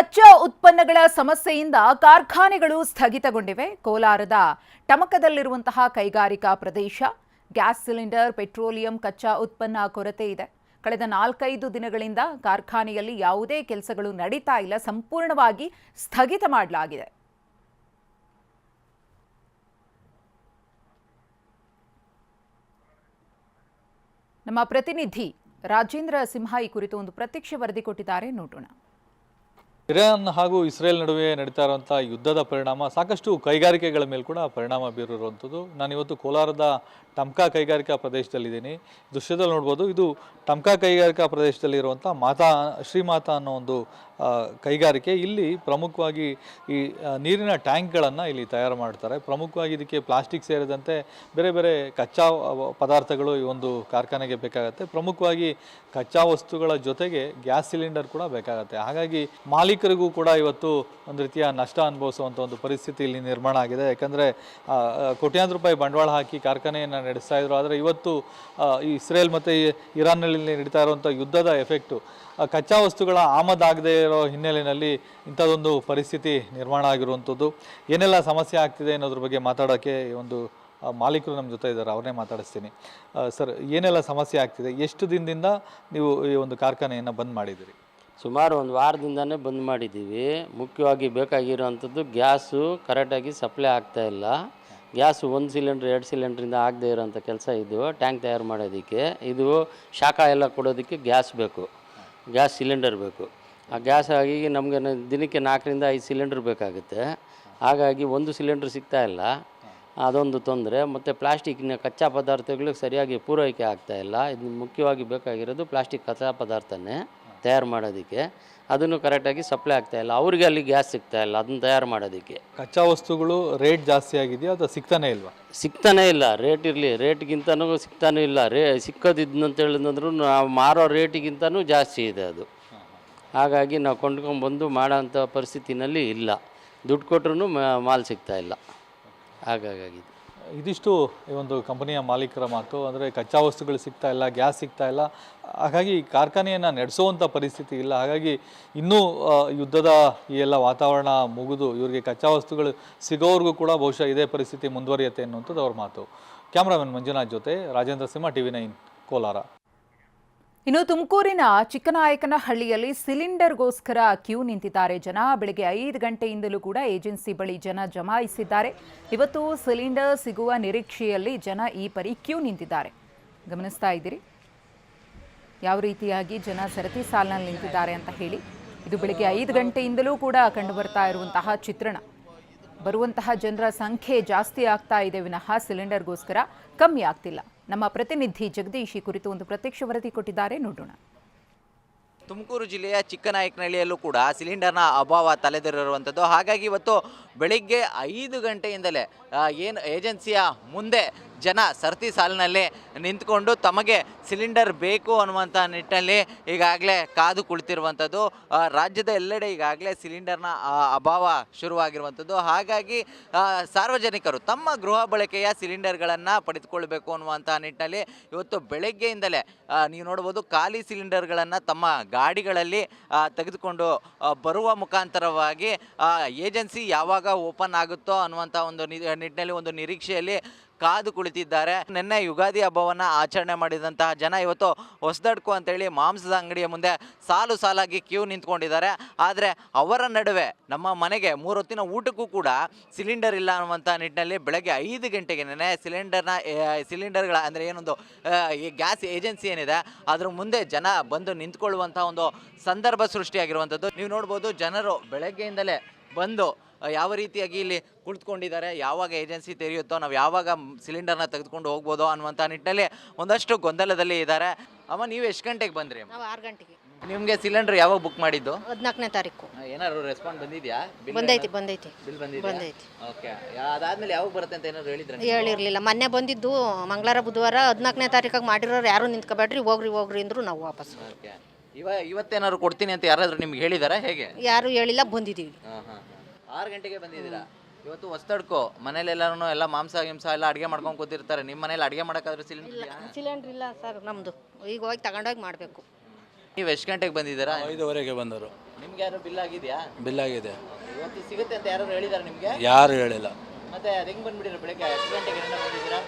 ಕಚ್ಚಾ ಉತ್ಪನ್ನಗಳ ಸಮಸ್ಯೆಯಿಂದ ಕಾರ್ಖಾನೆಗಳು ಸ್ಥಗಿತಗೊಂಡಿವೆ. ಕೋಲಾರದ ಟಮಕದಲ್ಲಿರುವಂತಹ ಕೈಗಾರಿಕಾ ಪ್ರದೇಶ ಗ್ಯಾಸ್ ಸಿಲಿಂಡರ್, ಪೆಟ್ರೋಲಿಯಂ ಕಚ್ಚಾ ಉತ್ಪನ್ನ ಕೊರತೆ ಇದೆ. ಕಳೆದ 4-5 ದಿನಗಳಿಂದ ಕಾರ್ಖಾನೆಯಲ್ಲಿ ಯಾವುದೇ ಕೆಲಸಗಳು ನಡೀತಾ ಇಲ್ಲ, ಸಂಪೂರ್ಣವಾಗಿ ಸ್ಥಗಿತ ಮಾಡಲಾಗಿದೆ. ನಮ್ಮ ಪ್ರತಿನಿಧಿ ರಾಜೇಂದ್ರ ಸಿಂಹ ಈ ಕುರಿತು ಒಂದು ಪ್ರತ್ಯಕ್ಷ ವರದಿ ಕೊಟ್ಟಿದ್ದಾರೆ, ನೋಡೋಣ. ಇರಾನ್ ಹಾಗೂ ಇಸ್ರೇಲ್ ನಡುವೆ ನಡೀತಾ ಇರುವಂಥ ಯುದ್ಧದ ಪರಿಣಾಮ ಸಾಕಷ್ಟು ಕೈಗಾರಿಕೆಗಳ ಮೇಲೆ ಕೂಡ ಪರಿಣಾಮ ಬೀರಿರುವಂಥದ್ದು. ನಾನಿವತ್ತು ಕೋಲಾರದ ಟಮ್ಕಾ ಕೈಗಾರಿಕಾ ಪ್ರದೇಶದಲ್ಲಿದ್ದೀನಿ. ದೃಶ್ಯದಲ್ಲಿ ನೋಡ್ಬೋದು, ಇದು ಟಮ್ಕಾ ಕೈಗಾರಿಕಾ ಪ್ರದೇಶದಲ್ಲಿರುವಂಥ ಶ್ರೀಮಾತಾ ಅನ್ನೋ ಒಂದು ಕೈಗಾರಿಕೆ. ಇಲ್ಲಿ ಪ್ರಮುಖವಾಗಿ ಈ ನೀರಿನ ಟ್ಯಾಂಕ್ಗಳನ್ನು ಇಲ್ಲಿ ತಯಾರು ಮಾಡ್ತಾರೆ. ಪ್ರಮುಖವಾಗಿ ಇದಕ್ಕೆ ಪ್ಲಾಸ್ಟಿಕ್ ಸೇರಿದಂತೆ ಬೇರೆ ಬೇರೆ ಕಚ್ಚಾ ಪದಾರ್ಥಗಳು ಈ ಒಂದು ಕಾರ್ಖಾನೆಗೆ ಬೇಕಾಗುತ್ತೆ. ಪ್ರಮುಖವಾಗಿ ಕಚ್ಚಾ ವಸ್ತುಗಳ ಜೊತೆಗೆ ಗ್ಯಾಸ್ ಸಿಲಿಂಡರ್ ಕೂಡ ಬೇಕಾಗುತ್ತೆ. ಹಾಗಾಗಿ ಮಾಲೀಕರಿಗೂ ಕೂಡ ಇವತ್ತು ಒಂದು ರೀತಿಯ ನಷ್ಟ ಅನುಭವಿಸುವಂಥ ಒಂದು ಪರಿಸ್ಥಿತಿ ಇಲ್ಲಿ ನಿರ್ಮಾಣ ಆಗಿದೆ. ಯಾಕಂದರೆ ಕೋಟ್ಯಾಂತರ ರೂಪಾಯಿ ಬಂಡವಾಳ ಹಾಕಿ ಕಾರ್ಖಾನೆಯನ್ನು ನಡೆಸ್ತಾ ಇದ್ರು. ಆದರೆ ಇವತ್ತು ಇಸ್ರೇಲ್ ಮತ್ತು ಇರಾನ್ನಲ್ಲಿ ನಡೀತಾ ಇರುವಂಥ ಯುದ್ಧದ ಎಫೆಕ್ಟು, ಕಚ್ಚಾ ವಸ್ತುಗಳ ಆಮದಾಗದೇ ಇರೋ ಹಿನ್ನೆಲೆಯಲ್ಲಿ ಇಂಥದ್ದೊಂದು ಪರಿಸ್ಥಿತಿ ನಿರ್ಮಾಣ ಆಗಿರುವಂಥದ್ದು. ಏನೆಲ್ಲ ಸಮಸ್ಯೆ ಆಗ್ತಿದೆ ಅನ್ನೋದ್ರ ಬಗ್ಗೆ ಮಾತಾಡೋಕ್ಕೆ ಒಂದು ಮಾಲೀಕರು ನಮ್ಮ ಜೊತೆ ಇದ್ದಾರೆ, ಅವ್ರನ್ನೇ ಮಾತಾಡಿಸ್ತೀನಿ. ಸರ್, ಏನೆಲ್ಲ ಸಮಸ್ಯೆ ಆಗ್ತಿದೆ? ಎಷ್ಟು ದಿನದಿಂದ ನೀವು ಈ ಒಂದು ಕಾರ್ಖಾನೆಯನ್ನು ಬಂದ್ ಮಾಡಿದ್ದೀರಿ? ಸುಮಾರು ಒಂದು ವಾರದಿಂದನೇ ಬಂದ್ ಮಾಡಿದ್ದೀವಿ. ಮುಖ್ಯವಾಗಿ ಬೇಕಾಗಿರೋವಂಥದ್ದು ಗ್ಯಾಸು ಕರೆಕ್ಟಾಗಿ ಸಪ್ಲೈ ಆಗ್ತಾಯಿಲ್ಲ. ಗ್ಯಾಸು 1 ಸಿಲಿಂಡ್ರ್ 2 ಸಿಲಿಂಡ್ರಿಂದ ಆಗದೆ ಇರೋಂಥ ಕೆಲಸ. ಇದು ಟ್ಯಾಂಕ್ ತಯಾರು ಮಾಡೋದಕ್ಕೆ, ಇದು ಶಾಖ ಎಲ್ಲ ಕೊಡೋದಕ್ಕೆ ಗ್ಯಾಸ್ ಬೇಕು, ಗ್ಯಾಸ್ ಸಿಲಿಂಡರ್ ಬೇಕು. ಆ ಗ್ಯಾಸ್ ಆಗಿ ನಮಗೆ ದಿನಕ್ಕೆ 4ರಿಂದ 5 ಸಿಲಿಂಡ್ರ್ ಬೇಕಾಗುತ್ತೆ. ಹಾಗಾಗಿ 1 ಸಿಲಿಂಡ್ರ್ ಸಿಗ್ತಾಯಿಲ್ಲ, ಅದೊಂದು ತೊಂದರೆ. ಮತ್ತು ಪ್ಲಾಸ್ಟಿಕ್ನ ಕಚ್ಚಾ ಪದಾರ್ಥಗಳು ಸರಿಯಾಗಿ ಪೂರೈಕೆ ಆಗ್ತಾಯಿಲ್ಲ. ಇದು ಮುಖ್ಯವಾಗಿ ಬೇಕಾಗಿರೋದು ಪ್ಲಾಸ್ಟಿಕ್ ಕಚ್ಚಾ ಪದಾರ್ಥನೇ ತಯಾರು ಮಾಡೋದಕ್ಕೆ. ಅದನ್ನು ಕರೆಕ್ಟಾಗಿ ಸಪ್ಲೈ ಆಗ್ತಾಯಿಲ್ಲ. ಅವ್ರಿಗೆ ಅಲ್ಲಿ ಗ್ಯಾಸ್ ಸಿಗ್ತಾಯಿಲ್ಲ ಅದನ್ನು ತಯಾರು ಮಾಡೋದಕ್ಕೆ. ಕಚ್ಚಾ ವಸ್ತುಗಳು ರೇಟ್ ಜಾಸ್ತಿ ಆಗಿದೆಯಾ ಅಥವಾ ಸಿಗ್ತಾನೆ ಇಲ್ವಾ? ಸಿಗ್ತಾನೇ ಇಲ್ಲ. ರೇಟ್ ಇರಲಿ, ರೇಟ್ಗಿಂತನೂ ಸಿಗ್ತಾನೂ ಇಲ್ಲ. ಸಿಕ್ಕೋದಿದ್ದು ಅಂತ ಹೇಳಿದ್ರು ನಾವು ಮಾರೋ ರೇಟಿಗಿಂತನೂ ಜಾಸ್ತಿ ಇದೆ ಅದು. ಹಾಗಾಗಿ ನಾವು ಕೊಂಡ್ಕೊಂಡ್ಬಂದು ಮಾಡೋಂಥ ಪರಿಸ್ಥಿತಿನಲ್ಲಿ ಇಲ್ಲ. ದುಡ್ಡು ಕೊಟ್ಟರು ಮಾಲ್ ಸಿಗ್ತಾಯಿಲ್ಲ. ಹಾಗಾಗಿದೆ. ಇದಿಷ್ಟು ಈ ಒಂದು ಕಂಪನಿಯ ಮಾಲೀಕರ ಮಾತು. ಅಂದರೆ ಕಚ್ಚಾ ವಸ್ತುಗಳು ಸಿಗ್ತಾ ಇಲ್ಲ, ಗ್ಯಾಸ್ ಸಿಗ್ತಾ ಇಲ್ಲ. ಹಾಗಾಗಿ ಕಾರ್ಖಾನೆಯನ್ನು ನಡೆಸುವಂಥ ಪರಿಸ್ಥಿತಿ ಇಲ್ಲ. ಹಾಗಾಗಿ ಇನ್ನೂ ಯುದ್ಧದ ಈ ಎಲ್ಲ ವಾತಾವರಣ ಮುಗಿದು ಇವರಿಗೆ ಕಚ್ಚಾ ವಸ್ತುಗಳು ಸಿಗೋವರೆಗೂ ಕೂಡ ಬಹುಶಃ ಇದೇ ಪರಿಸ್ಥಿತಿ ಮುಂದುವರಿಯುತ್ತೆ ಅನ್ನುವಂಥದ್ದು ಅವ್ರ ಮಾತು. ಕ್ಯಾಮ್ರಾಮನ್ ಮಂಜುನಾಥ್ ಜೊತೆ ರಾಜೇಂದ್ರ ಸಿಂಹ, TV9 ಕೋಲಾರ. ಇನ್ನು ತುಮಕೂರಿನ ಚಿಕ್ಕನಾಯಕನಹಳ್ಳಿಯಲ್ಲಿ ಸಿಲಿಂಡರ್ಗೋಸ್ಕರ ಕ್ಯೂ ನಿಂತಿದ್ದಾರೆ ಜನ. ಬೆಳಗ್ಗೆ 5 ಗಂಟೆಯಿಂದಲೂ ಕೂಡ ಏಜೆನ್ಸಿ ಬಳಿ ಜನ ಜಮಾಯಿಸಿದ್ದಾರೆ. ಇವತ್ತು ಸಿಲಿಂಡರ್ ಸಿಗುವ ನಿರೀಕ್ಷೆಯಲ್ಲಿ ಜನ ಈ ಪರಿ ಕ್ಯೂ ನಿಂತಿದ್ದಾರೆ. ಗಮನಿಸ್ತಾ ಇದ್ದೀರಿ ಯಾವ ರೀತಿಯಾಗಿ ಜನ ಸರತಿ ಸಾಲಿನಲ್ಲಿ ನಿಂತಿದ್ದಾರೆ ಅಂತ ಹೇಳಿ. ಇದು ಬೆಳಗ್ಗೆ 5 ಗಂಟೆಯಿಂದಲೂ ಕೂಡ ಕಂಡು ಬರ್ತಾ ಇರುವಂತಹ ಚಿತ್ರಣ. ಬರುವಂತಹ ಜನರ ಸಂಖ್ಯೆ ಜಾಸ್ತಿ ಆಗ್ತಾ ಇದೆ ವಿನಃ ಸಿಲಿಂಡರ್ಗೋಸ್ಕರ ಕಮ್ಮಿ ಆಗ್ತಿಲ್ಲ. ನಮ್ಮ ಪ್ರತಿನಿಧಿ ಜಗದೀಶ್ ಈ ಕುರಿತು ಒಂದು ಪ್ರತ್ಯಕ್ಷ ವರದಿ ಕೊಟ್ಟಿದ್ದಾರೆ, ನೋಡೋಣ. ತುಮಕೂರು ಜಿಲ್ಲೆಯ ಚಿಕ್ಕನಾಯಕನಹಳ್ಳಿಯಲ್ಲೂ ಕೂಡ ಸಿಲಿಂಡರ್ನ ಅಭಾವ ತಲೆದೋರಿರುವಂಥದ್ದು. ಹಾಗಾಗಿ ಇವತ್ತು ಬೆಳಿಗ್ಗೆ 5 ಗಂಟೆಯಿಂದಲೇ ಏನು ಏಜೆನ್ಸಿಯ ಮುಂದೆ ಜನ ಸರತಿ ಸಾಲಿನಲ್ಲಿ ನಿಂತ್ಕೊಂಡು ತಮಗೆ ಸಿಲಿಂಡರ್ ಬೇಕು ಅನ್ನುವಂಥ ನಿಟ್ಟಿನಲ್ಲಿ ಈಗಾಗಲೇ ಕಾದು ಕುಳಿತಿರುವಂಥದ್ದು. ರಾಜ್ಯದ ಎಲ್ಲೆಡೆ ಈಗಾಗಲೇ ಸಿಲಿಂಡರ್ನ ಅಭಾವ ಶುರುವಾಗಿರುವಂಥದ್ದು. ಹಾಗಾಗಿ ಸಾರ್ವಜನಿಕರು ತಮ್ಮ ಗೃಹ ಬಳಕೆಯ ಸಿಲಿಂಡರ್ಗಳನ್ನು ಪಡೆದುಕೊಳ್ಬೇಕು ಅನ್ನುವಂಥ ನಿಟ್ಟಿನಲ್ಲಿ ಇವತ್ತು ಬೆಳಗ್ಗೆಯಿಂದಲೇ ನೀವು ನೋಡ್ಬೋದು, ಖಾಲಿ ಸಿಲಿಂಡರ್ಗಳನ್ನು ತಮ್ಮ ಗಾಡಿಗಳಲ್ಲಿ ತೆಗೆದುಕೊಂಡು ಬರುವ ಮುಖಾಂತರವಾಗಿ ಏಜೆನ್ಸಿ ಯಾವಾಗ ಓಪನ್ ಆಗುತ್ತೋ ಅನ್ನುವಂಥ ಒಂದು ನಿಟ್ಟಿನಲ್ಲಿ ಒಂದು ನಿರೀಕ್ಷೆಯಲ್ಲಿ ಕಾದು ಕುಳಿತಿದ್ದಾರೆ. ನಿನ್ನೆ ಯುಗಾದಿ ಹಬ್ಬವನ್ನು ಆಚರಣೆ ಮಾಡಿದಂತಹ ಜನ ಇವತ್ತು ಹೊಸದಡ್ಕು ಅಂತೇಳಿ ಮಾಂಸದ ಅಂಗಡಿಯ ಮುಂದೆ ಸಾಲು ಸಾಲಾಗಿ ಕ್ಯೂ ನಿಂತ್ಕೊಂಡಿದ್ದಾರೆ. ಆದರೆ ಅವರ ನಡುವೆ ನಮ್ಮ ಮನೆಗೆ 3 ಹೊತ್ತಿನ ಊಟಕ್ಕೂ ಕೂಡ ಸಿಲಿಂಡರ್ ಇಲ್ಲ ಅನ್ನುವಂಥ ನಿಟ್ಟಿನಲ್ಲಿ ಬೆಳಗ್ಗೆ 5 ಗಂಟೆಗೆ ಸಿಲಿಂಡರ್ಗಳ ಅಂದರೆ ಏನೊಂದು ಈ ಗ್ಯಾಸ್ ಏಜೆನ್ಸಿ ಏನಿದೆ ಅದ್ರ ಮುಂದೆ ಜನ ಬಂದು ನಿಂತ್ಕೊಳ್ಳುವಂಥ ಒಂದು ಸಂದರ್ಭ ಸೃಷ್ಟಿಯಾಗಿರುವಂಥದ್ದು. ನೀವು ನೋಡ್ಬೋದು, ಜನರು ಬೆಳಗ್ಗೆಯಿಂದಲೇ ಬಂದು ಯಾವ ರೀತಿಯಾಗಿ ಇಲ್ಲಿ ಕುಳಿತುಕೊಂಡಿದ್ದಾರೆ. ಯಾವಾಗ ಏಜೆನ್ಸಿ ತೆರೆಯುತ್ತೋ ನಾವು ಯಾವಾಗ ಸಿಲಿಂಡರ್ನ ತೆಗೆದುಕೊಂಡು ಹೋಗ್ಬೋದೋ ಅನ್ನುವಂಥ ನಿಟ್ಟಿನಲ್ಲಿ ಒಂದಷ್ಟು ಗೊಂದಲದಲ್ಲಿ ಇದ್ದಾರೆ. ಅಮ್ಮ, ನೀವು ಎಷ್ಟು ಗಂಟೆಗೆ ಬಂದ್ರಿ? ನಾವು 6 ಗಂಟೆಗೆ. ನಿಮಗೆ ಸಿಲಿಂಡರ್ ಯಾವಾಗ ಬುಕ್ ಮಾಡಿದ್ದು? 14ನೇ ತಾರೀಕು. ಏನಾದ್ರು ರೆಸ್ಪಾನ್ಸ್ ಬಂದಿದೆಯಾ? ಬಂದೈತಿ. ಬಿಲ್ ಬಂದೈತಿ. ಓಕೆ, ಅದಾದ್ಮೇಲೆ ಯಾವಾಗ ಬರುತ್ತೆ ಅಂತ ಏನಾದ್ರು ಹೇಳಿದ್ರೆ? ಹೇಳಿರಲಿಲ್ಲ. ಮೊನ್ನೆ ಬಂದಿದ್ದು ಮಂಗಳವಾರ ಬುಧವಾರ 14ನೇ ತಾರೀಕಾಗಿ ಮಾಡಿರೋರು ಯಾರು ನಿಂತ್ಕೋಬೇಡ್ರಿ, ಹೋಗ್ರಿ ಅಂದ್ರು ನಾವು ವಾಪಸ್. ಓಕೆ, ಇವತ್ತೇನಾದ್ರು ಕೊಡ್ತೀನಿ ಅಂತ ಯಾರಾದ್ರೂ ನಿಮ್ಗೆ ಹೇಳಿದಾರಾ? ಹೇಗೆ? ಯಾರು ಹೇಳಿಲ್ಲ, ಬಂದಿದ್ದೀವಿ. 6 ಗಂಟೆಗೆ ಬಂದಿದ್ದೀರಾ? ಇವತ್ತು ಹೊಸದಡ್ಕೋ ಮನೇಲೆಲ್ಲರೂ ಎಲ್ಲ ಮಾಂಸ ಎಲ್ಲ ಅಡುಗೆ ಮಾಡ್ಕೊಂಡು ಕೂತಿರ್ತಾರೆ. ನಿಮ್ಮ ಮನೇಲಿ ಅಡುಗೆ ಮಾಡೋಕ್ಕಾದ್ರೂ ಸಿಲಿಂಡರ್ ಇಲ್ಲ ಸರ್ ನಮ್ಮದು. ಈಗ ಹೋಗಿ ತಗೊಂಡೋಗಿ ಮಾಡಬೇಕು. ನೀವು ಎಷ್ಟು ಗಂಟೆಗೆ ಬಂದಿದ್ದೀರಾ? 5:15ಗೆ ಬಂದರು. ನಿಮ್ಗೆ ಯಾರು ಬಿಲ್ ಆಗಿದೆಯಾ? ಬಿಲ್ ಆಗಿದೆ. ಇವತ್ತು ಸಿಗುತ್ತೆ ಅಂತ ಯಾರು ಹೇಳಿದಾರೆ ನಿಮ್ಗೆ? ಯಾರು ಹೇಳಿಲ್ಲ. ಮತ್ತೆ ಅದು ಹೆಂಗ್ ಬಂದ್ಬಿಟ್ಟಿರೋ ಬೆಳಗ್ಗೆ ಎಷ್ಟು ಗಂಟೆಗೆ ಬಂದಿದ್ದೀರಾ?